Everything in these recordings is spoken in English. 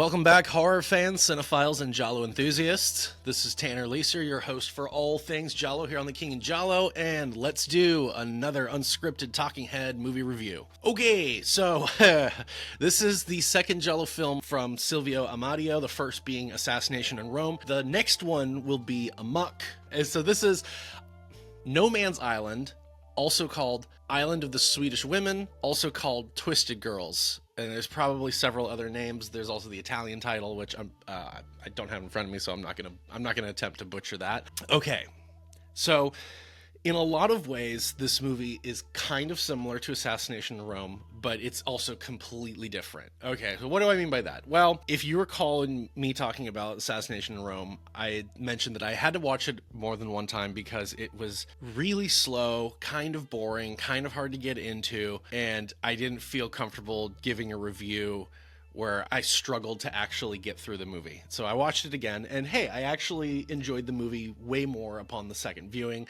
Welcome back, horror fans, cinephiles, and Giallo enthusiasts. This is Tanner Leeser, your host for all things Giallo here on The King in Giallo, and let's do another unscripted talking head movie review. Okay, so this is the second Giallo film from Silvio Amadio, the first being Assassination in Rome. The next one will be Amok. And so this is No Man's Island, also called Island of the Swedish Women, also called Twisted Girls. And there's probably several other names. There's also the Italian title, which I don't have in front of me, so I'm not gonna attempt to butcher that. Okay, so in a lot of ways, this movie is kind of similar to Assassination in Rome, but it's also completely different. Okay, so what do I mean by that? Well, if you recall in me talking about Assassination in Rome, I mentioned that I had to watch it more than one time because it was really slow, kind of boring, kind of hard to get into, and I didn't feel comfortable giving a review where I struggled to actually get through the movie. So I watched it again, and hey, I actually enjoyed the movie way more upon the second viewing.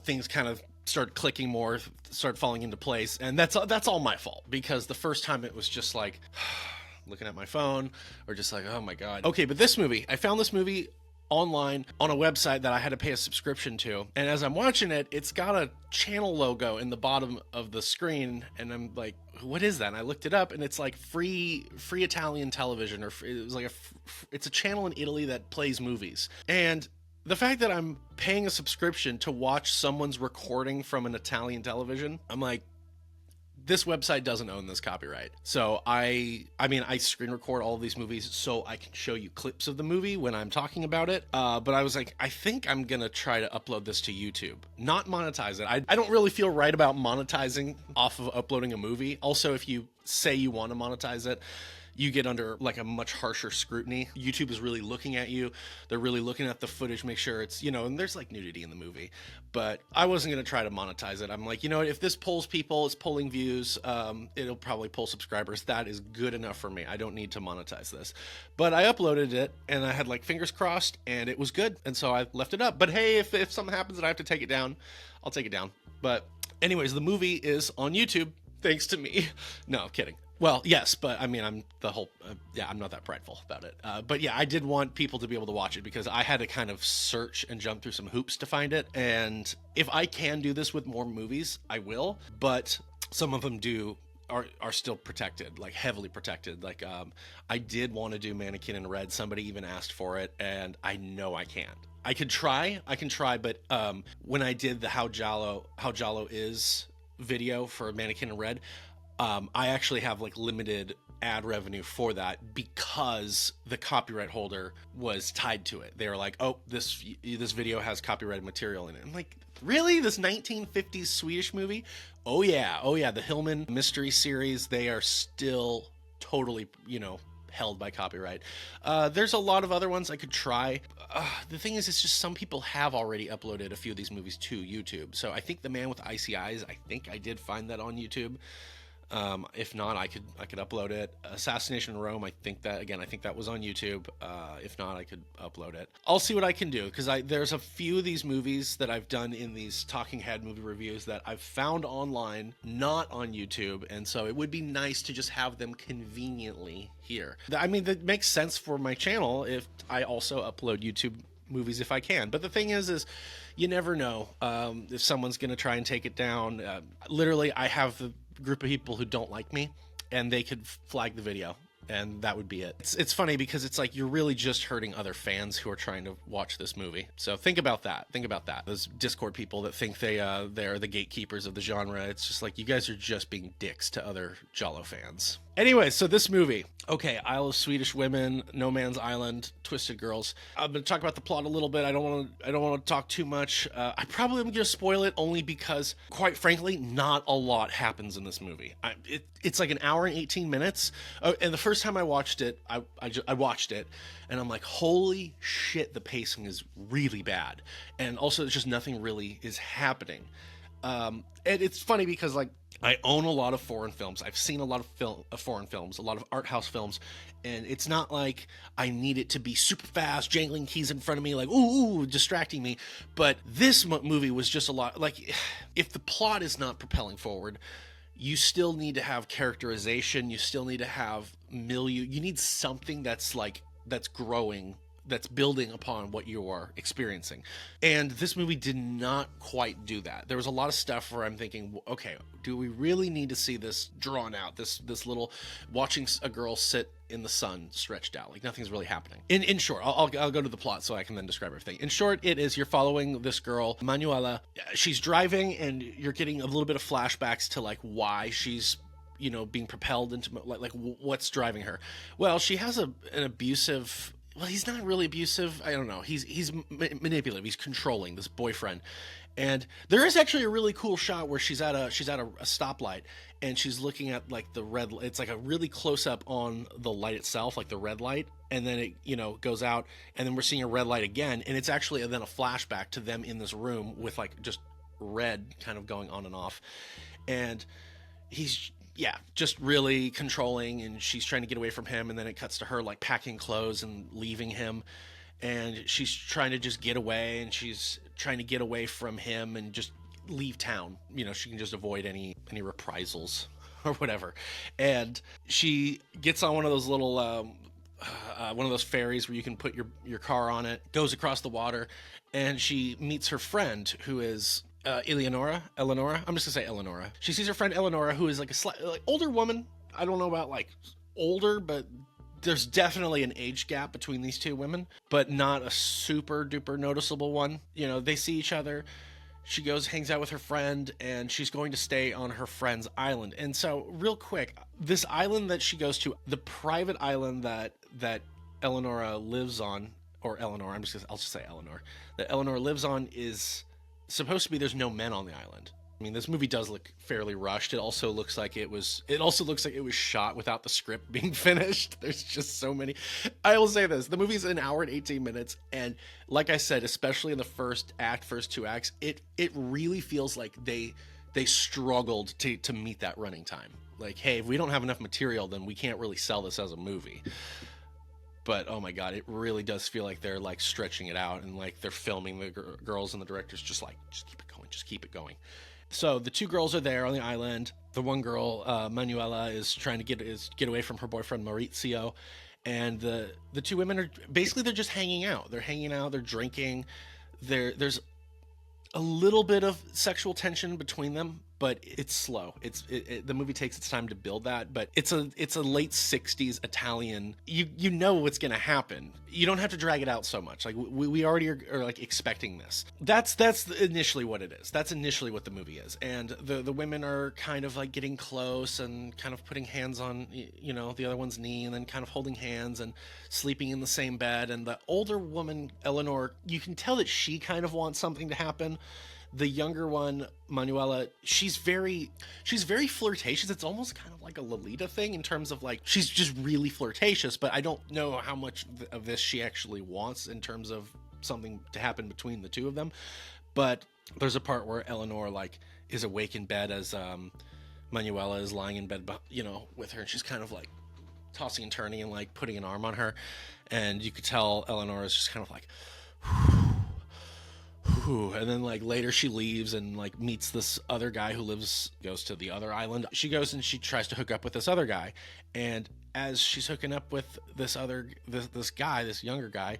Things kind of start clicking more, start falling into place, and that's all my fault, because the first time it was just like looking at my phone or just like, oh my god. Okay, but this movie, I found this movie online on a website that I had to pay a subscription to, and as I'm watching it, it's got a channel logo in the bottom of the screen, and I'm like, what is that? And I looked it up, and it's like free Italian television, or it was like it's a channel in Italy that plays movies. And the fact that I'm paying a subscription to watch someone's recording from an Italian television, I'm like, this website doesn't own this copyright. So I screen record all of these movies so I can show you clips of the movie when I'm talking about it. But I was like, I think I'm gonna try to upload this to YouTube, not monetize it. I don't really feel right about monetizing off of uploading a movie. Also, if you say you want to monetize it, you get under like a much harsher scrutiny. YouTube is really looking at you. They're really looking at the footage, make sure it's, and there's like nudity in the movie, but I wasn't going to try to monetize it. I'm like, if this pulls people, it's pulling views, it'll probably pull subscribers. That is good enough for me. I don't need to monetize this. But I uploaded it, and I had like fingers crossed, and it was good. And so I left it up. But hey, if something happens and I have to take it down, I'll take it down. But anyways, the movie is on YouTube, thanks to me. No, I'm kidding. Well, yes, but I mean, I'm not that prideful about it. But yeah, I did want people to be able to watch it because I had to kind of search and jump through some hoops to find it. And if I can do this with more movies, I will. But some of them are still protected, like heavily protected. Like I did want to do Mannequin in Red. Somebody even asked for it, and I know I can't. I can try, but when I did the How Giallo Is video for Mannequin in Red, I actually have like limited ad revenue for that because the copyright holder was tied to it. They were like, oh, this video has copyrighted material in it. I'm like, really? This 1950s Swedish movie? Oh yeah, the Hillman mystery series, they are still totally, held by copyright. There's a lot of other ones I could try. The thing is, it's just some people have already uploaded a few of these movies to YouTube. So I think The Man with Icy Eyes, I think I did find that on YouTube. If not, I could upload it. Assassination in Rome, I think that was on YouTube. If not, I could upload it. I'll see what I can do, because there's a few of these movies that I've done in these talking head movie reviews that I've found online, not on YouTube, and so it would be nice to just have them conveniently here. I mean, that makes sense for my channel if I also upload YouTube movies if I can. But the thing is you never know if someone's going to try and take it down. Literally, I have the group of people who don't like me, and they could flag the video, and that would be it. It's funny because it's like you're really just hurting other fans who are trying to watch this movie. So think about that. Those Discord people that think they're the gatekeepers of the genre. It's just like, you guys are just being dicks to other Giallo fans. Anyway, so this movie, okay, Isle of Swedish Women, No Man's Island, Twisted Girls. I'm going to talk about the plot a little bit. I don't want to talk too much. I probably am going to spoil it only because, quite frankly, not a lot happens in this movie. It's like an hour and 18 minutes. And the first time I watched it, I watched it, and I'm like, holy shit, the pacing is really bad. And also, it's just nothing really is happening. And it's funny because, like, I own a lot of foreign films. I've seen a lot of foreign films, a lot of art house films, and it's not like I need it to be super fast, jangling keys in front of me, like, ooh, distracting me. But this movie was just a lot, like, if the plot is not propelling forward, you still need to have characterization. You still need to have milieu. You need something that's growing, that's building upon what you are experiencing. And this movie did not quite do that. There was a lot of stuff where I'm thinking, okay, do we really need to see this drawn out? This little watching a girl sit in the sun stretched out, like nothing's really happening. In short, I'll go to the plot so I can then describe everything. In short, it is, you're following this girl, Manuela. She's driving, and you're getting a little bit of flashbacks to like why she's being propelled into like what's driving her. Well, she has an abusive. Well, he's not really abusive. I don't know. He's manipulative. He's controlling, this boyfriend. And there is actually a really cool shot where she's at a stoplight, and she's looking at like the red. It's like a really close up on the light itself, like the red light, and then it goes out, and then we're seeing a red light again, and it's actually then a flashback to them in this room with like just red kind of going on and off, and he's just really controlling, and she's trying to get away from him, and then it cuts to her like packing clothes and leaving him, and she's trying to just get away, and she's trying to get away from him and just leave town. She can just avoid any reprisals or whatever. And she gets on one of those little one of those ferries where you can put your car on it, goes across the water, and she meets her friend, who is Eleonora. I'm just gonna say Eleonora. She sees her friend Eleonora, who is like a slightly older woman. I don't know about like older, but there's definitely an age gap between these two women, but not a super duper noticeable one. They see each other. She goes, hangs out with her friend, and she's going to stay on her friend's island. And so, real quick, this island that she goes to, the private island that Eleonora lives on, or Eleanor, I'll just say Eleanor, that Eleanor lives on is supposed to be, there's no men on the island. I mean, this movie does look fairly rushed. It also looks like it was shot without the script being finished. There's just so many. I will say this, the movie's an hour and 18 minutes. And like I said, especially in the first two acts, it really feels like they struggled to meet that running time. Like, hey, if we don't have enough material, then we can't really sell this as a movie. But oh my God, it really does feel like they're like stretching it out, and like they're filming the girls, and the director's just keep it going. So the two girls are there on the island. The one girl, Manuela, is trying to get away from her boyfriend Maurizio, and the two women are basically, they're just hanging out. They're hanging out. They're drinking. There's a little bit of sexual tension between them, but it's slow. The movie takes its time to build that, but it's a late 60s Italian. You know what's going to happen. You don't have to drag it out so much. Like we already are like expecting this. That's initially what it is. That's initially what the movie is. And the women are kind of like getting close and kind of putting hands on, the other one's knee, and then kind of holding hands and sleeping in the same bed. And the older woman, Eleanor, you can tell that she kind of wants something to happen. The younger one, Manuela, she's very flirtatious. It's almost kind of like a Lolita thing in terms of like, she's just really flirtatious, but I don't know how much of this she actually wants in terms of something to happen between the two of them. But there's a part where Eleanor like is awake in bed as Manuela is lying in bed, with her, and she's kind of like tossing and turning and like putting an arm on her, and you could tell Eleanor is just kind of like, and then like later she leaves and like meets this other guy who goes to the other island. She goes and she tries to hook up with this other guy, and as she's hooking up with this younger guy,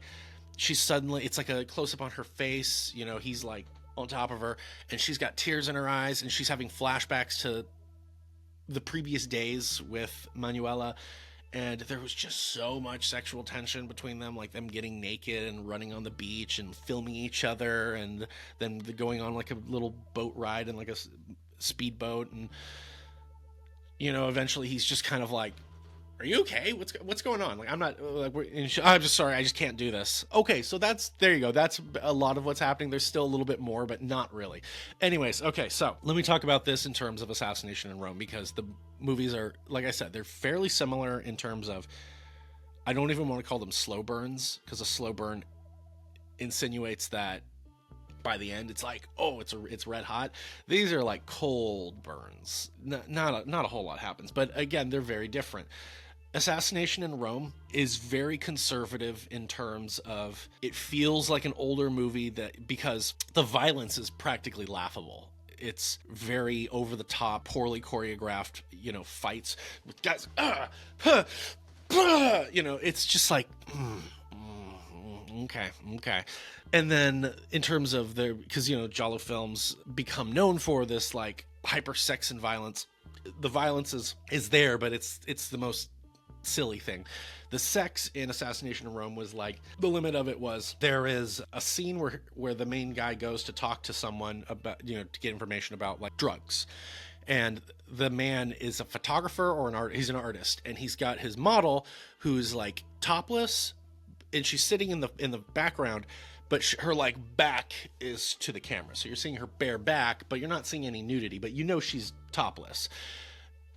she's suddenly, it's like a close up on her face, he's like on top of her, and she's got tears in her eyes, and she's having flashbacks to the previous days with Manuela. And there was just so much sexual tension between them, like them getting naked and running on the beach and filming each other, and then going on like a little boat ride and like a speedboat. And, eventually he's just kind of like, are you okay? What's going on? Like, I'm not, like, I'm just sorry, I just can't do this. Okay, so there you go. That's a lot of what's happening. There's still a little bit more, but not really. Anyways, okay, so let me talk about this in terms of Assassination in Rome, because the movies are, like I said, they're fairly similar in terms of, I don't even want to call them slow burns, because a slow burn insinuates that by the end it's like, oh, it's red hot. These are like cold burns. Not a whole lot happens, but again, they're very different. Assassination in Rome is very conservative in terms of, it feels like an older movie, that because the violence is practically laughable. It's very over the top, poorly choreographed, fights with guys. It's just like, okay. And then in terms of because Giallo films become known for this like hyper sex and violence. The violence is there, but it's the most silly thing. The sex in Assassination in Rome was like, the limit of it was, there is a scene where the main guy goes to talk to someone about, to get information about like drugs. And the man is a photographer or he's an artist, and he's got his model who's like topless, and she's sitting in the background, but her like back is to the camera. So you're seeing her bare back, but you're not seeing any nudity, but she's topless.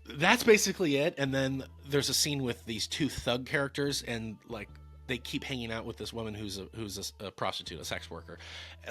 That's basically it. And then there's a scene with these two thug characters, and like they keep hanging out with this woman who's a prostitute, a sex worker.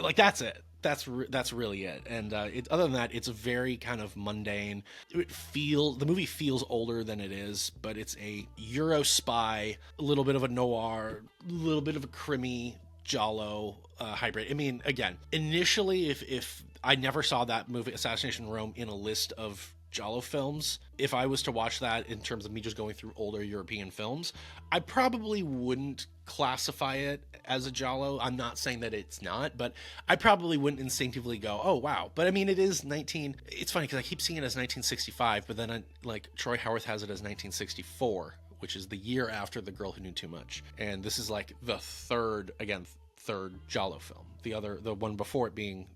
Like that's it. That's really it. And other than that, it's very kind of mundane. The movie feels older than it is, but it's a Euro spy, a little bit of a noir, a little bit of a crimi Giallo hybrid. I mean, again, initially, if I never saw that movie, Assassination in Rome, in a list of Giallo films, if I was to watch that in terms of me just going through older European films, I probably wouldn't classify it as a Giallo. I'm not saying that it's not, but I probably wouldn't instinctively go, oh wow. But I mean, it's funny because I keep seeing it as 1965, but then Troy Howarth has it as 1964, which is the year after The Girl Who Knew Too Much. And this is like the third Giallo film. The one before it being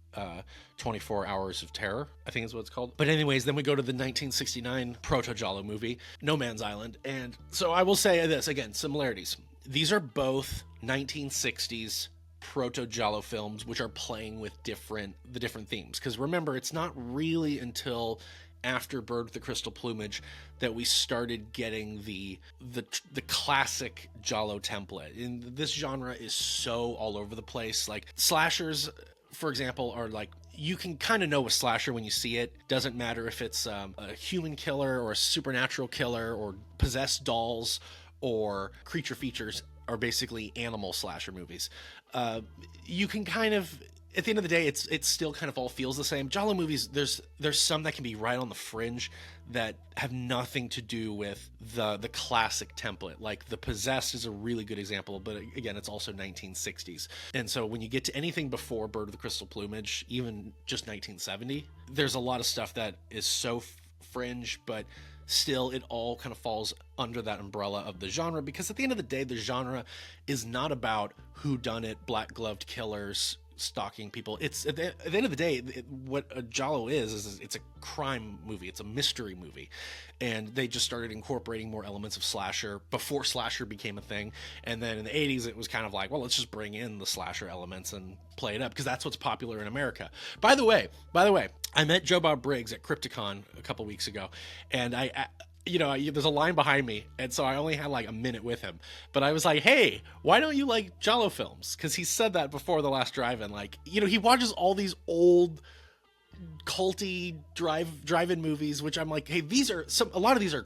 24 Hours of Terror, I think is what it's called. But anyways, then we go to the 1969 proto-Giallo movie, No Man's Island. And so I will say this, again, similarities. These are both 1960s proto-Giallo films, which are playing with the different themes. Because remember, it's not really until after Bird with the Crystal Plumage that we started getting the classic Giallo template. And this genre is so all over the place. Like slashers, for example, are like, you can kind of know a slasher when you see it. Doesn't matter if it's a human killer or a supernatural killer or possessed dolls or creature features are basically animal slasher movies. You can kind of, at the end of the day, it still kind of all feels the same. Giallo movies, there's some that can be right on the fringe that have nothing to do with the classic template. Like The Possessed is a really good example, but again, it's also 1960s. And so when you get to anything before Bird of the Crystal Plumage, even just 1970, there's a lot of stuff that is so fringe, but still it all kind of falls under that umbrella of the genre, because at the end of the day, the genre is not about whodunit, black gloved killers stalking people. It's at the end of the day, what a Giallo is it's a crime movie. It's a mystery movie. And they just started incorporating more elements of slasher before slasher became a thing. And then in the 80s, it was kind of like, well, let's just bring in the slasher elements and play it up, because that's what's popular in America. By the way, I met Joe Bob Briggs at Crypticon a couple weeks ago, and there's a line behind me, and so I only had like a minute with him. But I was like, hey, why don't you like Giallo films? Because he said that before the last drive-in. Like, he watches all these old culty drive-in movies, which I'm like, hey, a lot of these are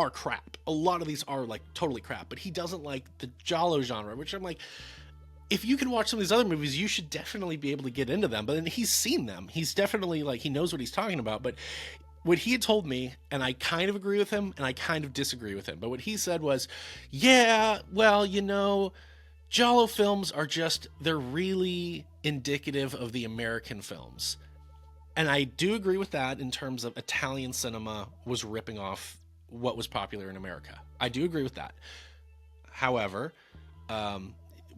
crap. A lot of these are like totally crap. But he doesn't like the Giallo genre, which I'm like, if you can watch some of these other movies, you should definitely be able to get into them. But then he's seen them. He's definitely like, he knows what he's talking about. But what he had told me, and I kind of agree with him, and I kind of disagree with him, but what he said was, yeah, well, Giallo films they're really indicative of the American films. And I do agree with that in terms of Italian cinema was ripping off what was popular in America. I do agree with that. However,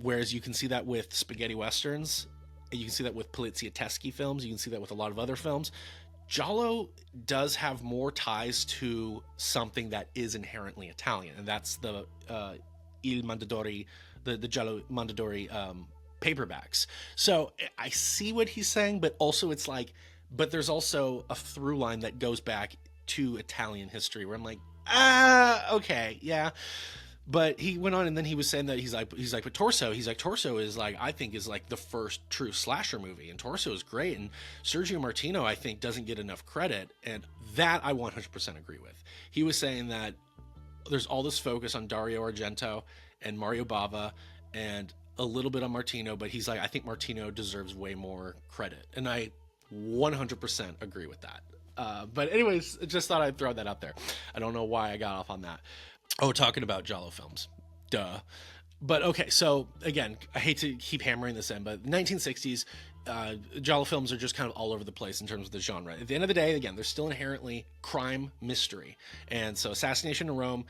whereas you can see that with spaghetti westerns, you can see that with polizieschi films, you can see that with a lot of other films, Giallo does have more ties to something that is inherently Italian, and that's the Il Mondadori, the Giallo Mondadori paperbacks. So I see what he's saying, but also it's like, but there's also a through line that goes back to Italian history where I'm like, okay, yeah. But he went on, and then he was saying that he's like, but Torso is like, I think is like the first true slasher movie, and Torso is great, and Sergio Martino, I think, doesn't get enough credit, and that I 100% agree with. He was saying that there's all this focus on Dario Argento and Mario Bava, and a little bit on Martino, but he's like, I think Martino deserves way more credit, and I 100% agree with that. But anyways, just thought I'd throw that out there. I don't know why I got off on that. Oh, talking about Giallo films. Duh. But okay, so again, I hate to keep hammering this in, but 1960s, Giallo films are just kind of all over the place in terms of the genre. At the end of the day, again, they're still inherently crime mystery. And so Assassination in Rome,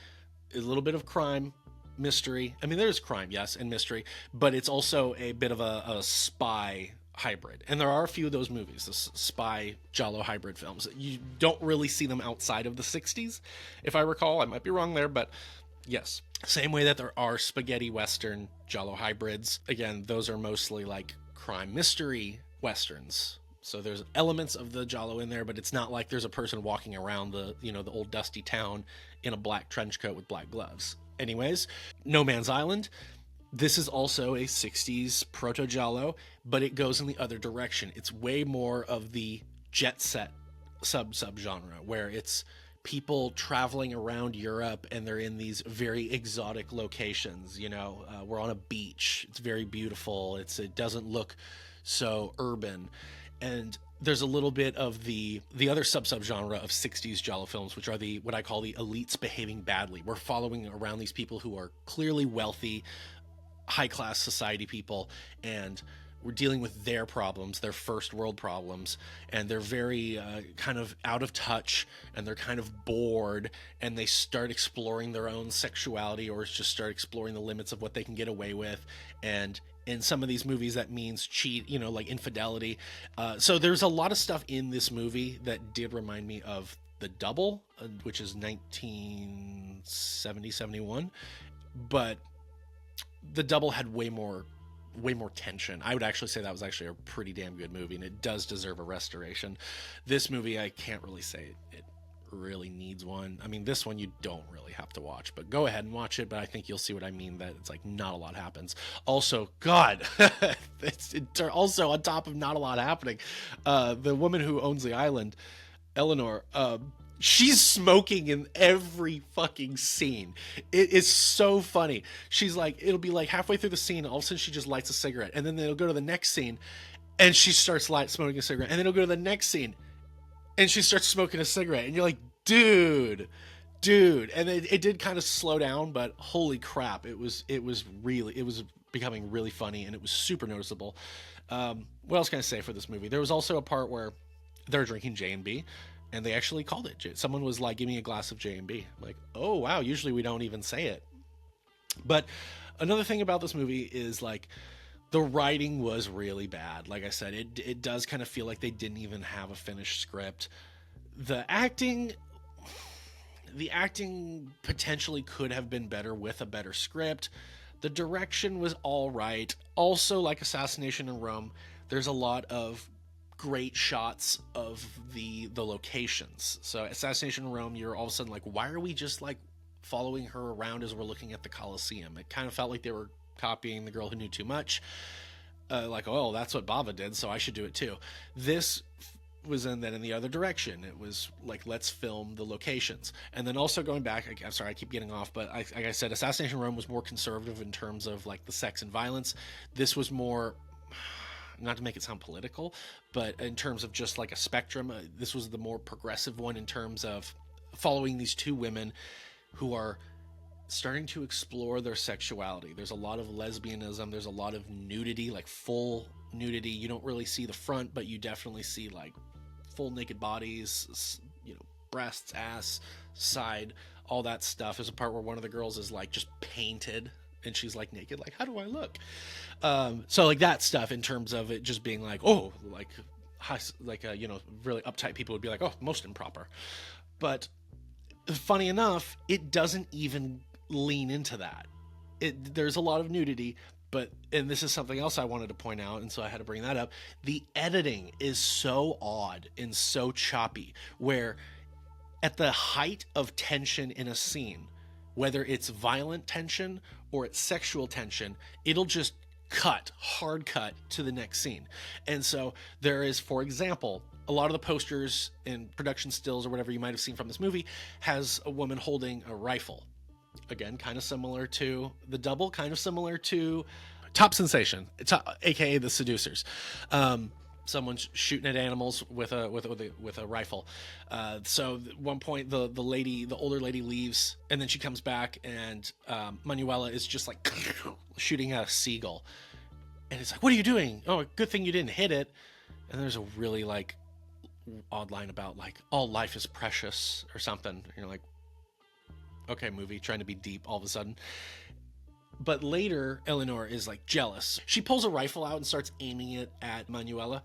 a little bit of crime, mystery. I mean, there's crime, yes, and mystery, but it's also a bit of a spy hybrid. And there are a few of those movies, the spy Giallo hybrid films. You don't really see them outside of the 60s, if I recall. I might be wrong there, but yes. Same way that there are spaghetti western Giallo hybrids. Again, those are mostly like crime mystery westerns. So there's elements of the Giallo in there, but it's not like there's a person walking around the old dusty town in a black trench coat with black gloves. Anyways, No Man's Island. This is also a 60s proto-Giallo, but it goes in the other direction. It's way more of the jet set sub-genre, where it's people traveling around Europe and they're in these very exotic locations. We're on a beach. It's very beautiful. It doesn't look so urban. And there's a little bit of the other sub-genre of 60s Giallo films, which are what I call the elites behaving badly. We're following around these people who are clearly wealthy, high-class society people, and we're dealing with their problems, their first world problems, and they're very kind of out of touch, and they're kind of bored, and they start exploring their own sexuality, or just start exploring the limits of what they can get away with. And in some of these movies, that means cheat, like infidelity. So there's a lot of stuff in this movie that did remind me of The Double, which is 1970-71, but The Double had way more tension. I would actually say that was actually a pretty damn good movie, and it does deserve a restoration. This movie, I can't really say it really needs one. I mean, this one you don't really have to watch, but go ahead and watch it. But I think you'll see what I mean, that it's like not a lot happens. Also, God, it's also on top of not a lot happening, the woman who owns the island, Eleanor, she's smoking in every fucking scene. It is so funny. She's like, it'll be like halfway through the scene, all of a sudden she just lights a cigarette, and then it'll go to the next scene, and she starts smoking a cigarette, and then it'll go to the next scene, and she starts smoking a cigarette, and you're like, dude. And it did kind of slow down, but holy crap, it was becoming really funny, and it was super noticeable. What else can I say for this movie? There was also a part where they're drinking J&B, and they actually called it. Someone was like, give me a glass of J&B. Like, oh, wow, usually we don't even say it. But another thing about this movie is, like, the writing was really bad. Like I said, it does kind of feel like they didn't even have a finished script. The acting potentially could have been better with a better script. The direction was all right. Also, like Assassination in Rome, there's a lot of great shots of the locations. So Assassination in Rome, you're all of a sudden like, why are we just like following her around as we're looking at the Colosseum? It kind of felt like they were copying The Girl Who Knew Too Much. Like, oh, that's what Bava did, so I should do it too. This was in the other direction. It was like, let's film the locations. And then also going back, I'm sorry, I keep getting off, but like I said, Assassination in Rome was more conservative in terms of like the sex and violence. This was more, not to make it sound political, but in terms of just like a spectrum, this was the more progressive one in terms of following these two women who are starting to explore their sexuality. There's a lot of lesbianism. There's a lot of nudity, like full nudity. You don't really see the front, but you definitely see like full naked bodies, breasts, ass, side, all that stuff. There's a part where one of the girls is like just painted and she's like naked, like, how do I look? So like that stuff in terms of it just being like, oh, like really uptight people would be like, oh, most improper. But funny enough, it doesn't even lean into that. There's a lot of nudity, and this is something else I wanted to point out, and so I had to bring that up. The editing is so odd and so choppy, where at the height of tension in a scene, whether it's violent tension or it's sexual tension, it'll just hard cut to the next scene. And so there is, for example, a lot of the posters and production stills or whatever you might have seen from this movie has a woman holding a rifle. Again, kind of similar to The Double, kind of similar to Top Sensation, aka The Seducers. someone's shooting at animals with a rifle. So at one point the older lady leaves, and then she comes back, and Manuela is just like shooting at a seagull, and it's like, what are you doing? Oh, good thing you didn't hit it. And there's a really like odd line about like all life is precious or something. And you're like, okay, movie, trying to be deep all of a sudden. But later, Eleanor is like jealous. She pulls a rifle out and starts aiming it at Manuela.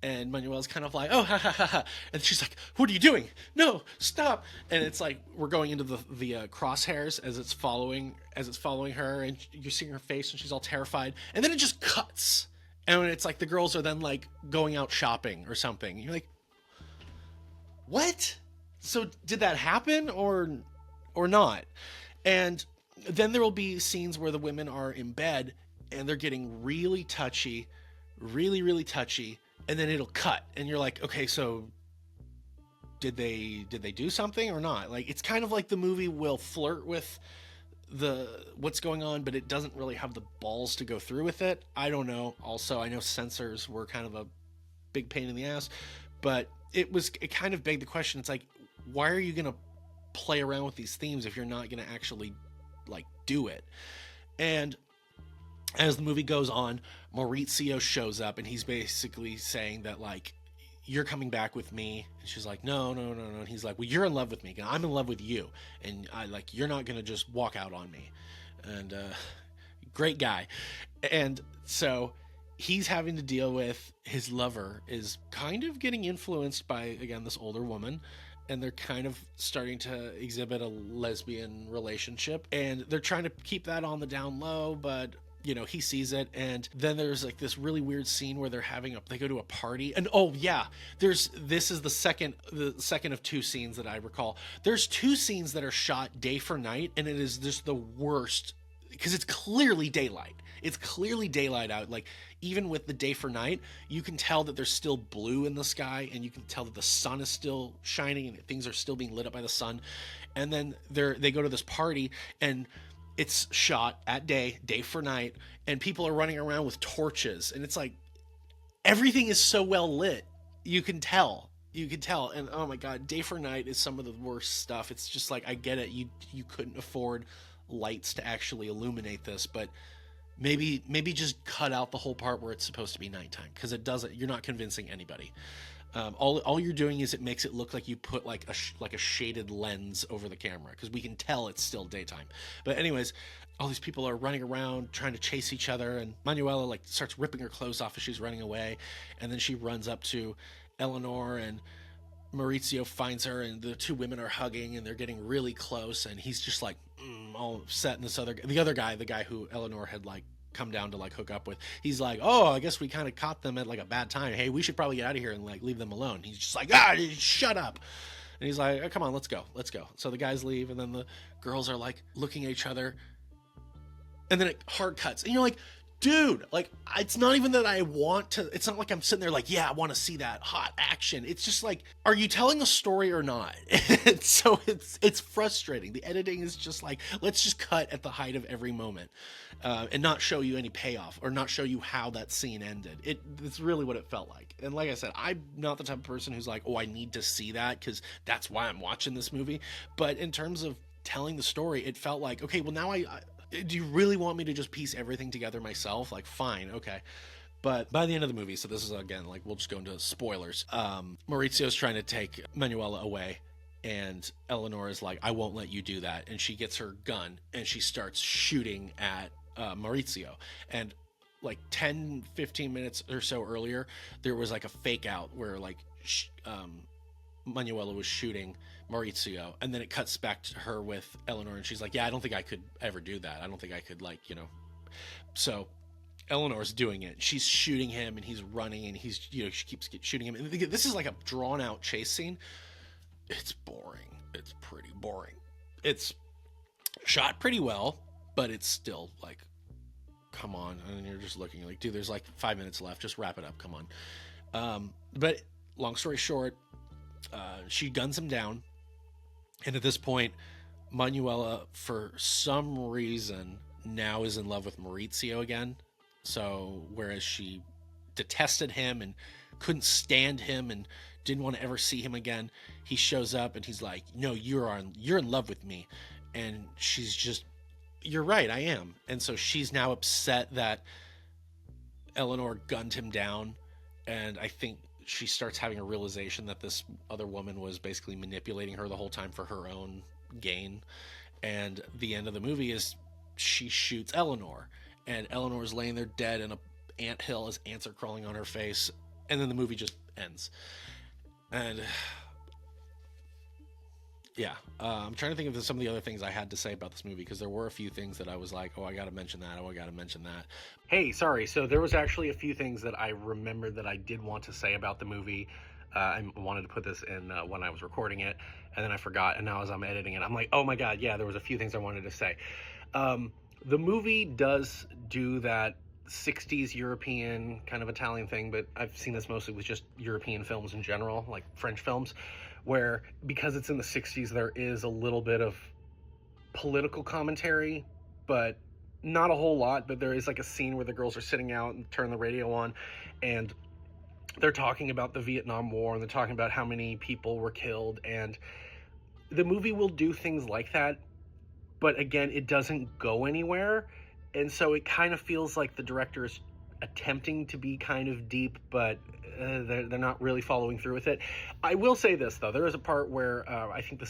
And Manuela's kind of like, oh, ha, ha, ha, ha. And she's like, what are you doing? No, stop. And it's like, we're going into the crosshairs as it's following her. And you're seeing her face and she's all terrified. And then it just cuts. And it's like the girls are then like going out shopping or something. And you're like, what? So did that happen or not? And then there will be scenes where the women are in bed and they're getting really touchy, really, really touchy, and then it'll cut. And you're like, okay, so did they do something or not? Like, it's kind of like the movie will flirt with what's going on, but it doesn't really have the balls to go through with it. I don't know. Also, I know censors were kind of a big pain in the ass, but it kind of begged the question. It's like, why are you going to play around with these themes if you're not going to actually like do it? And as the movie goes on, Maurizio shows up and he's basically saying that like, you're coming back with me. And she's like, no. And he's like, well, you're in love with me and I'm in love with you, and you're not gonna just walk out on me. And great guy. And so he's having to deal with his lover is kind of getting influenced by, again, this older woman, and they're kind of starting to exhibit a lesbian relationship, and they're trying to keep that on the down low, but he sees it. And then there's like this really weird scene where they go to a party, and this is the second of two scenes that I recall. There's two scenes that are shot day for night, and it is just the worst because it's clearly daylight. It's clearly daylight out. Like, even with the day for night, you can tell that there's still blue in the sky, and you can tell that the sun is still shining and things are still being lit up by the sun. And then they go to this party, and it's shot at day for night, and people are running around with torches, and it's like everything is so well lit. You can tell. And oh my God, day for night is some of the worst stuff. It's just like, I get it. You couldn't afford lights to actually illuminate this, but maybe just cut out the whole part where it's supposed to be nighttime, because you're not convincing anybody. All you're doing is it makes it look like you put like a shaded lens over the camera, because we can tell it's still daytime. But anyways, all these people are running around trying to chase each other, and Manuela like starts ripping her clothes off as she's running away, and then she runs up to Eleanor, and Maurizio finds her, and the two women are hugging, and they're getting really close, and he's just like all upset. And the guy who Eleanor had like come down to like hook up with, he's like, oh, I guess we kind of caught them at like a bad time. Hey, we should probably get out of here and like leave them alone. He's just like, shut up. And he's like, oh, come on, let's go. So the guys leave, and then the girls are like looking at each other, and then it hard cuts, and you're like, dude, like, it's not even that I want to, it's not like I'm sitting there like, yeah, I want to see that hot action. It's just like, are you telling a story or not? So it's frustrating. The editing is just like, let's just cut at the height of every moment, and not show you any payoff, or not show you how that scene ended. It's really what it felt like. And like I said, I'm not the type of person who's like, oh, I need to see that because that's why I'm watching this movie. But in terms of telling the story, it felt like, okay, well, now do you really want me to just piece everything together myself? Like, fine, okay. But by the end of the movie, so this is, again, like, we'll just go into spoilers. Maurizio's trying to take Manuela away, and Eleanor is like, I won't let you do that. And she gets her gun, and she starts shooting at Maurizio. And like 10-15 minutes or so earlier, there was like a fake out where like Manuela was shooting Maurizio, and then it cuts back to her with Eleanor, and she's like, yeah, I don't think I could ever do that. I don't think I could, like, so Eleanor's doing it. She's shooting him, and he's running, and he's, she keeps shooting him. And this is like a drawn out chase scene. It's boring. It's pretty boring. It's shot pretty well, but it's still like, come on. And you're just looking like, dude, there's like 5 minutes left. Just wrap it up. Come on. But long story short, she guns him down. And at this point, Manuela, for some reason, now is in love with Maurizio again. So whereas she detested him and couldn't stand him and didn't want to ever see him again. He shows up and he's like, no, you're in love with me. And she's just, you're right, I am. And so she's now upset that Eleanor gunned him down. And I think she starts having a realization that this other woman was basically manipulating her the whole time for her own gain. And the end of the movie is she shoots Eleanor, and Eleanor's laying there dead in a anthill as ants are crawling on her face. And then the movie just ends. And yeah, I'm trying to think of some of the other things I had to say about this movie, because there were a few things that I was like, oh, I got to mention that. Oh, I got to mention that. Hey, sorry. So there was actually a few things that I remembered that I did want to say about the movie. I wanted to put this in when I was recording it, and then I forgot. And now as I'm editing it, I'm like, oh my God, yeah, there was a few things I wanted to say. The movie does do that 60s European kind of Italian thing, but I've seen this mostly with just European films in general, like French films, where because it's in the 60s, there is a little bit of political commentary, but not a whole lot. But there is like a scene where the girls are sitting out and turn the radio on, and they're talking about the Vietnam War, and they're talking about how many people were killed, and the movie will do things like that, but again, it doesn't go anywhere. And so it kind of feels like the director is attempting to be kind of deep, but they're not really following through with it. I will say this, though. There is a part where I think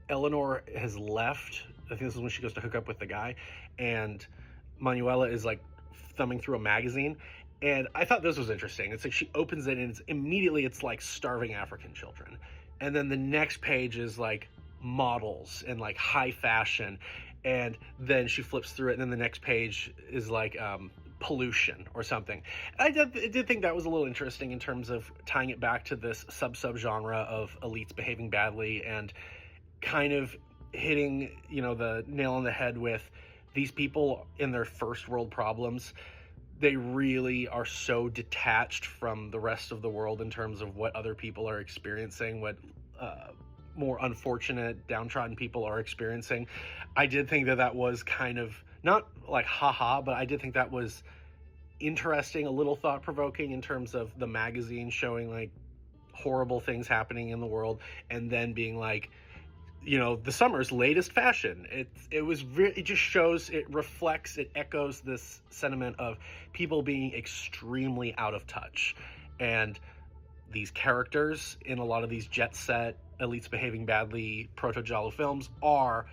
Eleanor has left. I think this is when she goes to hook up with the guy, and Manuela is like thumbing through a magazine. And I thought this was interesting. It's like she opens it, and it's like starving African children. And then the next page is like models and like high fashion. And then she flips through it, and then the next page is like pollution or something. I did think that was a little interesting in terms of tying it back to this subgenre of elites behaving badly, and kind of hitting, the nail on the head with these people in their first world problems. They really are so detached from the rest of the world in terms of what other people are experiencing, what more unfortunate, downtrodden people are experiencing. I did think that was kind of, not like haha, but I did think that was interesting, a little thought-provoking in terms of the magazine showing like horrible things happening in the world, and then being like, the summer's latest fashion. It just shows, it reflects, it echoes this sentiment of people being extremely out of touch. And these characters in a lot of these jet set, elites behaving badly, proto-giallo films are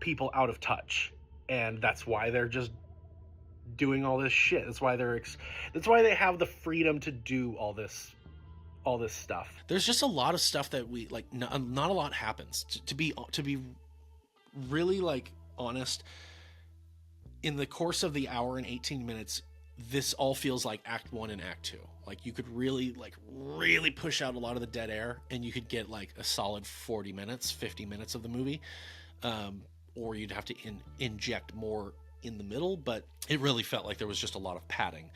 people out of touch. And that's why they're just doing all this shit. That's why they have the freedom to do all this stuff. There's just a lot of stuff that we like. Not a lot happens. To be really like honest, in the course of the hour and 18 minutes, this all feels like Act 1 and Act 2. Like you could really push out a lot of the dead air, and you could get like a solid 40 minutes, 50 minutes of the movie, or you'd have to inject more in the middle. But it really felt like there was just a lot of padding,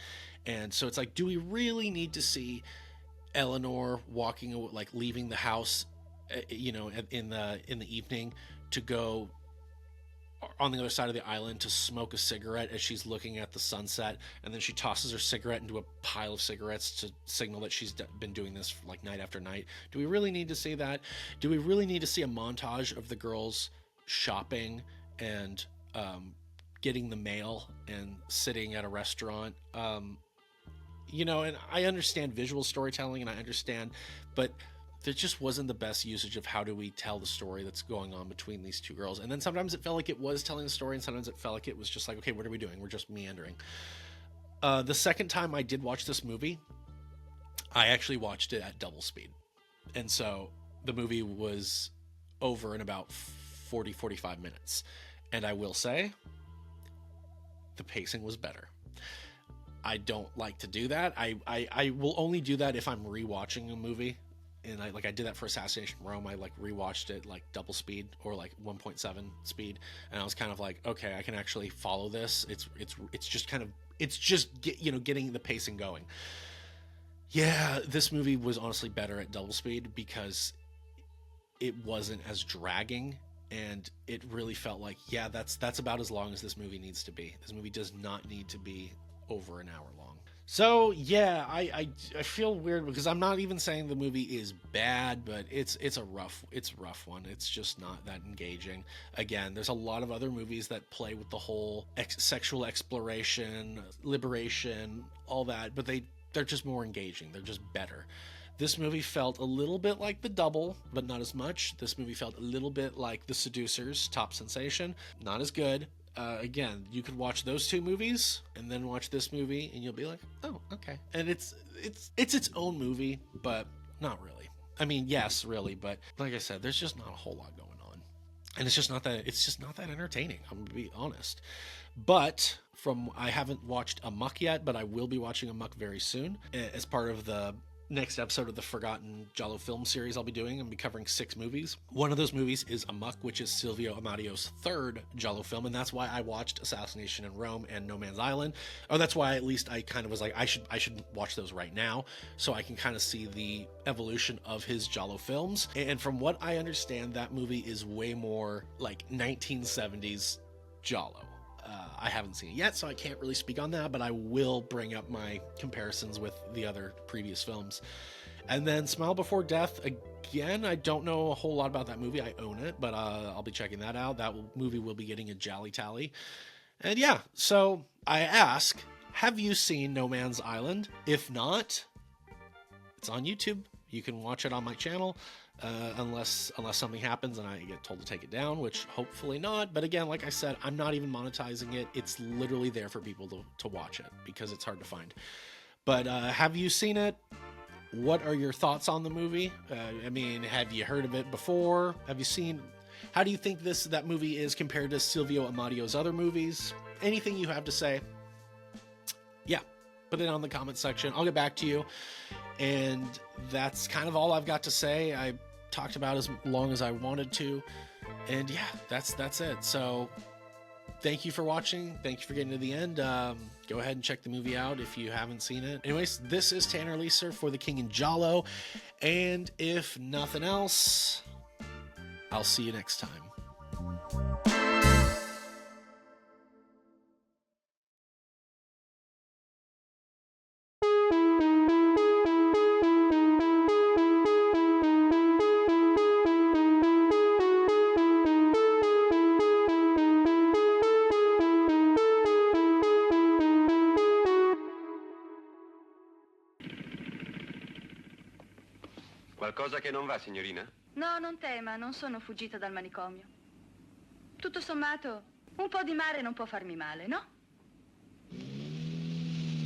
and so it's like, do we really need to see Eleanor leaving the house, in the evening to go on the other side of the island to smoke a cigarette as she's looking at the sunset, and then she tosses her cigarette into a pile of cigarettes to signal that she's been doing this like night after night? Do we really need to see that? Do we really need to see a montage of the girls shopping and getting the mail and sitting at a restaurant? And I understand visual storytelling, and I understand, but there just wasn't the best usage of how do we tell the story that's going on between these two girls. And then sometimes it felt like it was telling the story, and sometimes it felt like it was just like, okay, what are we doing? We're just meandering. The second time I did watch this movie, I actually watched it at double speed. And so the movie was over in about 45 minutes. And I will say, the pacing was better. I don't like to do that. I will only do that if I'm rewatching a movie. And I did that for Assassination Rome. I rewatched it double speed or 1.7 speed, and I was kind of like, okay, I can actually follow this. It's just getting the pacing going. Yeah, this movie was honestly better at double speed because it wasn't as dragging, and it really felt like, that's about as long as this movie needs to be. This movie does not need to be over an hour long. So yeah, I feel weird because I'm not even saying the movie is bad, but it's a rough one. It's just not that engaging. Again, there's a lot of other movies that play with the whole sexual exploration, liberation, all that, but they're just more engaging. They're just better. This movie felt a little bit like The Double, but not as much. This movie felt a little bit like The Seducers, Top Sensation. Not as good. Again, you could watch those two movies and then watch this movie, and you'll be like, "Oh, okay." And it's its own movie, but not really. I mean, yes, really, but like I said, there's just not a whole lot going on, and it's just not that entertaining. I'm gonna be honest. But I haven't watched Amok yet, but I will be watching Amok very soon as part of the next episode of the Forgotten Giallo film series I'll be doing. I'll be covering 6 movies. One of those movies is Amok, which is Silvio Amadio's 3rd Giallo film, and that's why I watched Assassination in Rome and No Man's Island. Or that's why at least I kind of was like, I should watch those right now so I can kind of see the evolution of his Giallo films. And from what I understand, that movie is way more like 1970s Giallo. I haven't seen it yet, so I can't really speak on that, but I will bring up my comparisons with the other previous films. And then Smile Before Death, again, I don't know a whole lot about that movie. I own it, but I'll be checking that out. That movie will be getting a Jolly Tally. And yeah, so I ask, have you seen No Man's Island? If not, it's on YouTube. You can watch it on my channel. Unless something happens and I get told to take it down, which hopefully not. But again, like I said, I'm not even monetizing it. It's literally there for people to watch it because it's hard to find. But have you seen it? What are your thoughts on the movie? I mean, have you heard of it before? Have you seen? How do you think that movie is compared to Silvio Amadio's other movies? Anything you have to say? Yeah, put it on the comment section. I'll get back to you. And that's kind of all I've got to say. I talked about as long as I wanted to. And yeah, that's it. So thank you for watching. Thank you for getting to the end. Go ahead and check the movie out if you haven't seen it. Anyways, this is Tanner Leeser for The King in Giallo. And if nothing else, I'll see you next time. Qualcosa che non va, signorina? No, non tema, non sono fuggita dal manicomio. Tutto sommato, un po' di mare non può farmi male, no?